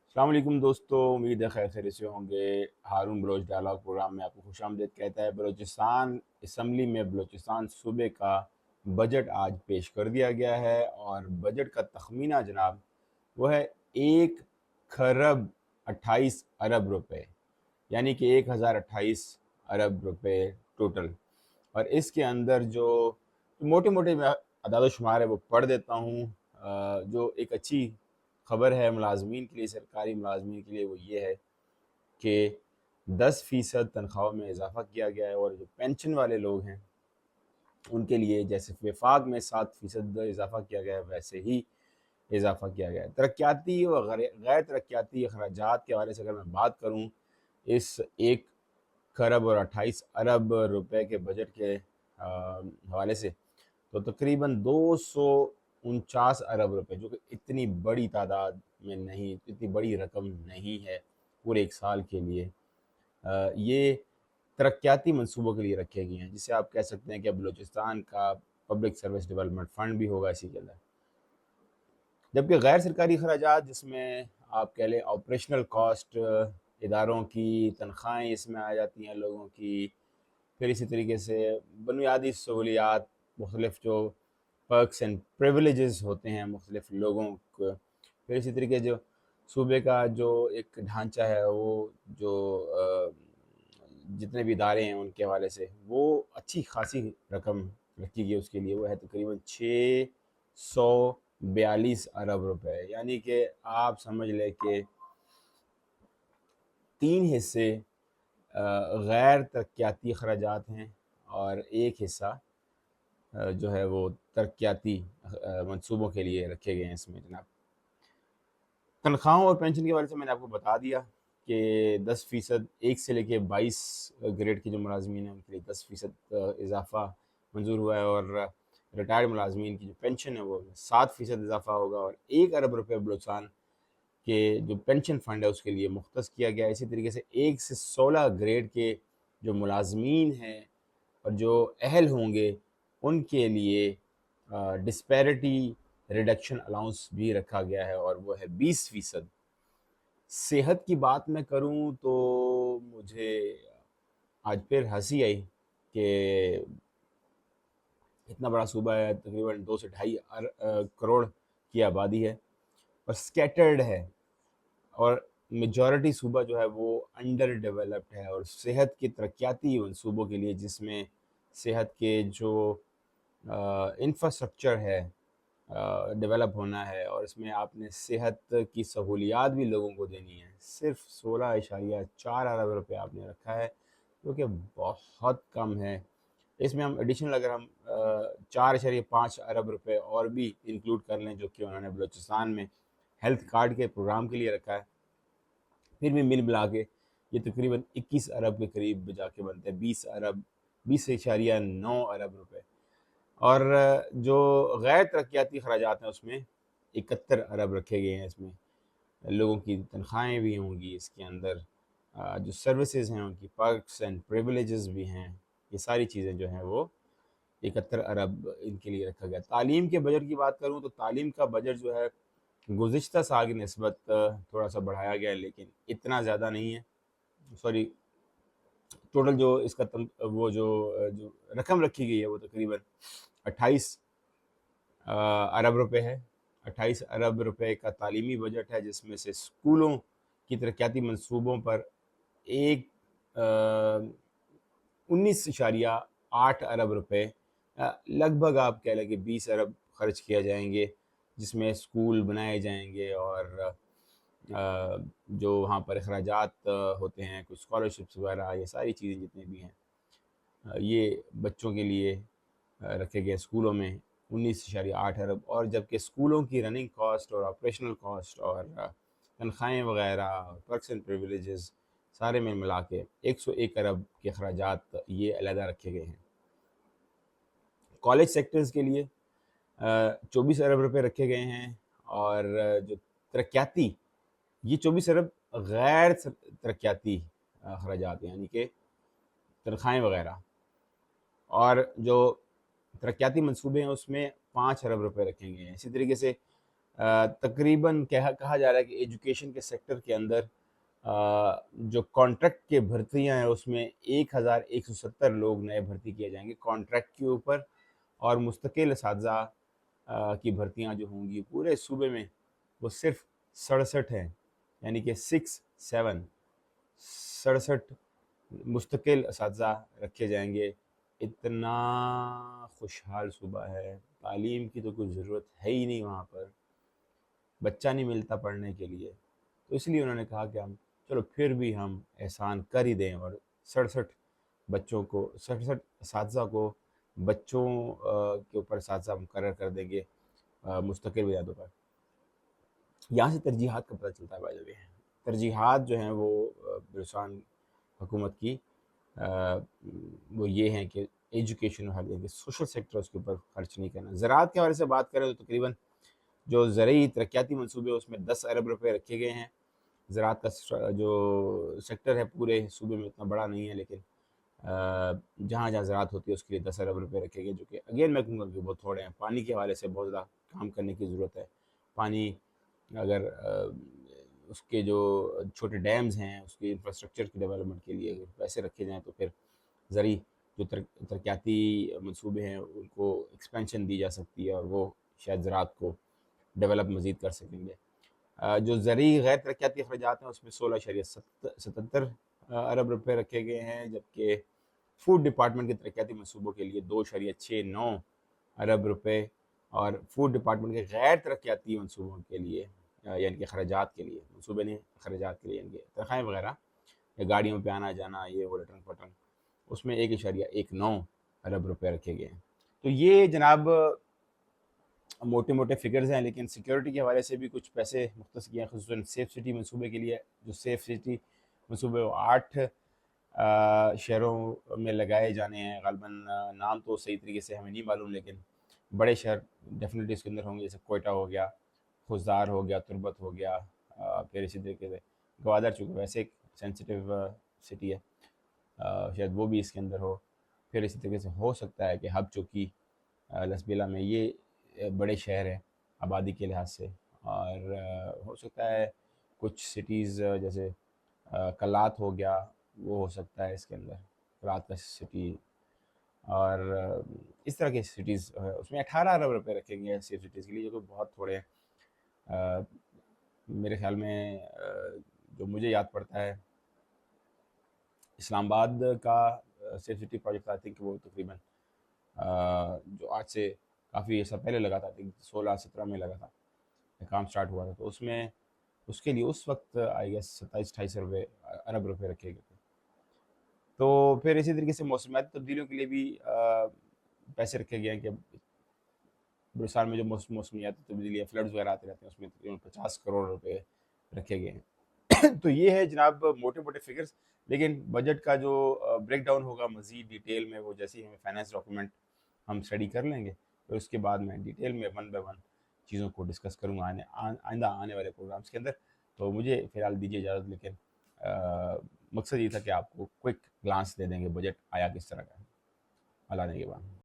السلام علیکم دوستو، امید ہے خیر خیریت سے ہوں گے۔ ہارون بلوچ ڈائلاگ پروگرام میں آپ کو خوش آمدید کہتا ہے۔ بلوچستان اسمبلی میں بلوچستان صوبے کا بجٹ آج پیش کر دیا گیا ہے، اور بجٹ کا تخمینہ جناب وہ ہے 1,28,000,000,000 روپے، یعنی کہ 1,028 ارب روپے ٹوٹل۔ اور اس کے اندر جو موٹے موٹے میں اعداد و شمار ہے وہ پڑھ دیتا ہوں۔ جو ایک اچھی خبر ہے ملازمین کے لیے، سرکاری ملازمین کے لیے، وہ یہ ہے کہ 10% تنخواہوں میں اضافہ کیا گیا ہے، اور جو پینشن والے لوگ ہیں ان کے لیے جیسے وفاق میں 7% اضافہ کیا گیا ہے، ویسے ہی اضافہ کیا گیا ہے۔ ترقیاتی و غیر ترقیاتی اخراجات کے حوالے سے اگر میں بات کروں، اس 1,28 ارب روپے کے بجٹ کے حوالے سے، تو تقریباً 249 ارب روپے، جو کہ اتنی بڑی تعداد میں نہیں، اتنی بڑی رقم نہیں ہے پورے ایک سال کے لیے، یہ ترقیاتی منصوبوں کے لیے رکھے گئے ہیں، جسے آپ کہہ سکتے ہیں کہ بلوچستان کا پبلک سروس ڈیولپمنٹ فنڈ بھی ہوگا اسی کے اندر۔ جبکہ غیر سرکاری اخراجات، جس میں آپ کہہ لیں آپریشنل کاسٹ، اداروں کی تنخواہیں اس میں آ جاتی ہیں لوگوں کی، پھر اسی طریقے سے بنیادی سہولیات، مختلف جو پرکس اینڈ پریولیجز ہوتے ہیں مختلف لوگوں کو، پھر اسی طریقے جو صوبے کا جو ایک ڈھانچہ ہے، وہ جو جتنے بھی ادارے ہیں ان کے حوالے سے وہ اچھی خاصی رقم رکھی گئی اس کے لیے، وہ ہے تقریباً 642 ارب روپے، یعنی کہ آپ سمجھ لیں کہ 3 حصے غیر ترقیاتی اخراجات ہیں، اور ایک حصہ جو ہے وہ ترقیاتی منصوبوں کے لیے رکھے گئے ہیں اس میں جناب۔ تنخواہوں اور پینشن کے بارے سے میں نے آپ کو بتا دیا کہ 10%، 1 سے لے کے 22 گریڈ کے جو ملازمین ہیں ان کے لیے 10% اضافہ منظور ہوا ہے، اور ریٹائرڈ ملازمین کی جو پینشن ہے وہ 7% اضافہ ہوگا، اور 1 ارب روپے بلوچستان کے جو پینشن فنڈ ہے اس کے لیے مختص کیا گیا ہے۔ اسی طریقے سے 1 سے 16 گریڈ کے جو ملازمین ہیں اور جو اہل ہوں گے ان کے لیے ڈسپیرٹی ریڈکشن الاؤنس بھی رکھا گیا ہے، اور وہ ہے 20%۔ صحت کی بات میں کروں تو مجھے آج پھر ہنسی آئی کہ اتنا بڑا صوبہ ہے، تقریباً 2 سے 2.5 کروڑ کی آبادی ہے، اور سکیٹرڈ ہے، اور میجورٹی صوبہ جو ہے وہ انڈر ڈیولپڈ ہے، اور صحت کے ترقیاتی منصوبوں کے لیے، جس میں صحت کے جو انفراسٹرکچر ہے ڈیولپ ہونا ہے، اور اس میں آپ نے صحت کی سہولیات بھی لوگوں کو دینی ہے، صرف 16.4 ارب روپے آپ نے رکھا ہے، جو کہ بہت کم ہے۔ اس میں ہم ایڈیشنل اگر ہم 4.5 ارب روپے اور بھی انکلوڈ کر لیں، جو کہ انہوں نے بلوچستان میں ہیلتھ کارڈ کے پروگرام کے لیے رکھا ہے، پھر بھی مل ملا کے یہ تقریباً 21 ارب کے قریب جا کے بنتے ہیں، 20 ارب 20.9 ارب روپے۔ اور جو غیر ترقیاتی اخراجات ہیں اس میں 71 ارب رکھے گئے ہیں، اس میں لوگوں کی تنخواہیں بھی ہوں گی اس کے اندر، جو سروسز ہیں ان کی پرکس اینڈ پریولیجز بھی ہیں، یہ ساری چیزیں جو ہیں وہ 71 ارب ان کے لیے رکھا گیا۔ تعلیم کے بجٹ کی بات کروں تو تعلیم کا بجٹ جو ہے گزشتہ سال کی نسبت تھوڑا سا بڑھایا گیا ہے، لیکن اتنا زیادہ نہیں ہے۔ سوری، ٹوٹل جو اس کا وہ جو رقم رکھی گئی ہے وہ تقریباً 28 ارب روپے ہے۔ 28 ارب روپے کا تعلیمی بجٹ ہے، جس میں سے اسکولوں کی ترقیاتی منصوبوں پر ایک 19.8 ارب روپے، لگ بھگ آپ کہہ لیں کہ 20 ارب خرچ کیا جائیں گے، جس میں اسکول بنائے جائیں گے، اور جو وہاں پر اخراجات ہوتے ہیں، کچھ اسکالرشپس وغیرہ، یہ ساری چیزیں جتنی بھی ہیں یہ بچوں کے لیے رکھے گئے اسکولوں میں 19.8 ارب، اور جبکہ اسکولوں کی رننگ کاسٹ اور آپریشنل کاسٹ اور تنخواہیں وغیرہ اور پرکس اینڈ پریولیجز سارے میں ملا کے 101 ارب کے اخراجات یہ علیحدہ رکھے گئے ہیں۔ کالج سیکٹرز کے لیے 24 ارب روپے رکھے گئے ہیں، اور جو ترقیاتی، یہ 24 ارب غیر ترقیاتی اخراجات ہیں، یعنی کہ تنخواہیں وغیرہ، اور جو ترقیاتی منصوبے ہیں اس میں 5 ارب روپے رکھیں گے ہیں۔ اسی طریقے سے تقریباً کہا جا رہا ہے کہ ایجوکیشن کے سیکٹر کے اندر جو کانٹریکٹ کے بھرتیاں ہیں اس میں 1170 لوگ نئے بھرتی کیے جائیں گے کانٹریکٹ کے اوپر، اور مستقل اساتذہ کی بھرتیاں جو ہوں گی پورے صوبے میں وہ صرف 67 ہیں، یعنی کہ 67 مستقل اساتذہ رکھے جائیں گے۔ اتنا خوشحال صوبہ ہے، تعلیم کی تو کوئی ضرورت ہے ہی نہیں وہاں پر، بچہ نہیں ملتا پڑھنے کے لیے، تو اس لیے انہوں نے کہا کہ ہم چلو پھر بھی ہم احسان کر ہی دیں، اور 67 اساتذہ کو بچوں کے اوپر اساتذہ مقرر کر دیں گے مستقل بنیادوں پر۔ یہاں سے ترجیحات کا پتہ چلتا ہے بھائی جان، ترجیحات جو ہیں وہ بلوچستان حکومت کی وہ یہ ہیں کہ ایجوکیشن اور سوشل سیکٹر اس کے اوپر خرچ نہیں کرنا۔ زراعت کے حوالے سے بات کریں تو تقریباً جو زرعی ترقیاتی منصوبے اس میں 10 ارب روپے رکھے گئے ہیں۔ زراعت کا جو سیکٹر ہے پورے صوبے میں اتنا بڑا نہیں ہے، لیکن جہاں جہاں زراعت ہوتی ہے اس کے لیے 10 ارب روپے رکھے گئے، جو کہ اگین میں کہوں گا کہ بہت تھوڑے ہیں۔ پانی کے حوالے سے بہت زیادہ کام کرنے کی ضرورت ہے۔ پانی اگر اس کے جو چھوٹے ڈیمز ہیں اس کے انفراسٹرکچر کی ڈیولپمنٹ کے لیے اگر پیسے رکھے جائیں تو پھر زرعی جو ترقیاتی منصوبے ہیں ان کو ایکسپینشن دی جا سکتی ہے، اور وہ شاید زراعت کو ڈیولپ مزید کر سکیں گے۔ جو زرعی غیر ترقیاتی اخراجات ہیں اس میں 16.77 ارب روپے رکھے گئے ہیں، جبکہ فوڈ ڈپارٹمنٹ کے ترقیاتی منصوبوں کے لیے 2.69 ارب روپے، اور فوڈ ڈپارٹمنٹ کے غیر ترقیاتی منصوبوں کے لیے یعنی کہ اخراجات کے لیے، منصوبے نہیں اخراجات کے لیے، یعنی کہ تنخواہیں وغیرہ یا گاڑیوں پہ آنا جانا یہ وہ لٹرن پٹرن، اس میں 1.19 ارب روپے رکھے گئے ہیں۔ تو یہ جناب موٹے موٹے فگرز ہیں، لیکن سیکیورٹی کے حوالے سے بھی کچھ پیسے مختص کیے ہیں، خصوصاً سیف سٹی منصوبے کے لیے۔ جو سیف سٹی منصوبے وہ 8 شہروں میں لگائے جانے ہیں، غالباً نام تو صحیح طریقے سے ہمیں نہیں معلوم، لیکن بڑے شہر ڈیفینیٹلی اس کے اندر ہوں گے، جیسے کوئٹہ ہو گیا، خوزدار ہو گیا، تربت ہو گیا، پھر اسی طریقے سے گوادر، چونکہ ویسے ایک سینسٹیو سٹی ہے، شاید وہ بھی اس کے اندر ہو۔ پھر اسی طریقے سے ہو سکتا ہے کہ ہب چوکی لسبیلا میں، یہ بڑے شہر ہیں آبادی کے لحاظ سے، اور ہو سکتا ہے کچھ سٹیز جیسے کلات ہو گیا وہ ہو سکتا ہے اس کے اندر، کلات کا سٹی، اور اس طرح کے سٹیز اس میں 18 ارب روپے رکھیں گے سیف سٹیز کے لیے، جو کہ بہت تھوڑے ہیں۔ میرے خیال میں جو مجھے یاد پڑتا ہے اسلام آباد کا safe city project, I think وہ تقریباً جو آج سے کافی عرصہ پہلے لگا تھا، 16-17 میں لگا تھا، کام سٹارٹ ہوا تھا، تو اس میں اس کے لیے اس وقت آئی گیس 27-28 ارب روپے رکھے گئے تھے۔ تو پھر اسی طریقے سے موسمیاتی تبدیلیوں کے لیے بھی پیسے رکھے گئے ہیں کہ بلوچستان میں جو موسمیاتی تبدیلی ہے، فلڈز وغیرہ آتے رہتے ہیں، اس میں تقریباً 50 کروڑ روپے رکھے گئے ہیں۔ تو یہ ہے جناب موٹے موٹے فگرز، لیکن بجٹ کا جو بریک ڈاؤن ہوگا مزید ڈیٹیل میں، وہ جیسے ہی ہمیں فائنانس ڈاکومنٹ ہم اسٹڈی کر لیں گے، پھر اس کے بعد میں ڈیٹیل میں 1 بائی 1 چیزوں کو ڈسکس کروں گا آئندہ آنے والے پروگرامز کے اندر۔ تو مجھے فی الحال دیجیے اجازت، لیکن مقصد یہ تھا کہ آپ کو کوئک گلانس دے دیں گے بجٹ آیا کس طرح کا ہے۔ اللہ نے کے بعد